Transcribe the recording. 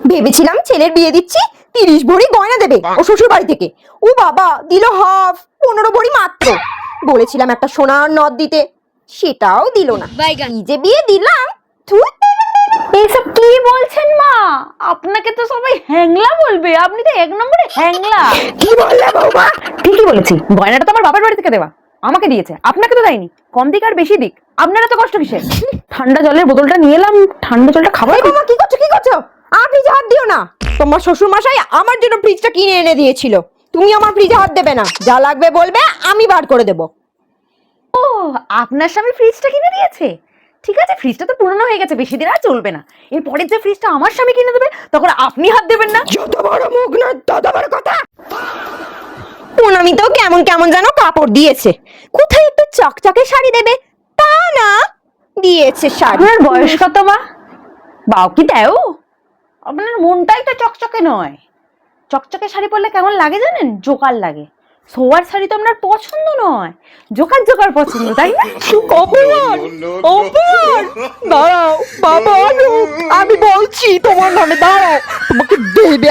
ভেবেছিলাম ছেলের বিয়ে দিচ্ছি, 30 ভরি গয়না দেবে ও শ্বশুর বাড়ি থেকে। ও বাবা, দিল হাফ, 15 ভরি মাত্র। বলেছিলাম একটা সোনার নথ দিতে, সেটাও দিল না। কি যে বিয়ে দিলাম। এইসব কি বলছেন মা? আপনাকে তো সবাই হ্যাংলা বলবে, আপনি তো 1 নম্বরে হ্যাংলা। কি বললে বৌমা? ঠিকই বলেছি, গয়নাটা তো আমার বাবার বাড়ি থেকে দেওয়া, আমাকে দিয়েছে, আপনাকে তো দেয়নি। কম দিক আর বেশি দিক, আপনারা তো কষ্ট কিসের? ঠান্ডা জলের বোতলটা নিয়ে এলাম, ঠান্ডা জলটা খাবো। বৌমা কি করছো, কি করছো? আর ফ্রিজে হাত দিও না। তোমার শ্বশুর মশাই আমার জন্য ফ্রিজটা কিনে এনে দিয়েছিল। তুমি আমার ফ্রিজে হাত দেবে না, যা লাগবে বলবে, আমি বার করে দেবো। ও, আপনার স্বামী ফ্রিজটা কিনে দিয়েছে? ঠিক আছে, ফ্রিজটা তো পুরনো হয়ে গেছে, বেশি দিন আর চলবে না। এরপরে যে ফ্রিজটা আমার স্বামী কিনে দেবে, তখন আপনি হাত দেবেন না। যত বড় মুখ না তত বড় কথা। পুনমি তো কেমন কেমন যেন কাপড় দিয়েছে, কোথায় একটু চকচকে শাড়ি দেবে, তা না, দিয়েছে শাড়ি। আপনার বয়স কত মা? বাও কি দেও? আপনার মনটাই তো চকচকে নয়। চকচকে শাড়ি পরলে কেমন লাগে জানেন? জোকার লাগে। সোয়ার শাড়ি তো আপনার পছন্দ নয়, জোকার জোকার পছন্দ, তাই না? অপমান, অপমান। দাঁড়াও বাবা, আমি বলছি তোমার নামে, দাঁড়াও, তোমাকে দেবে।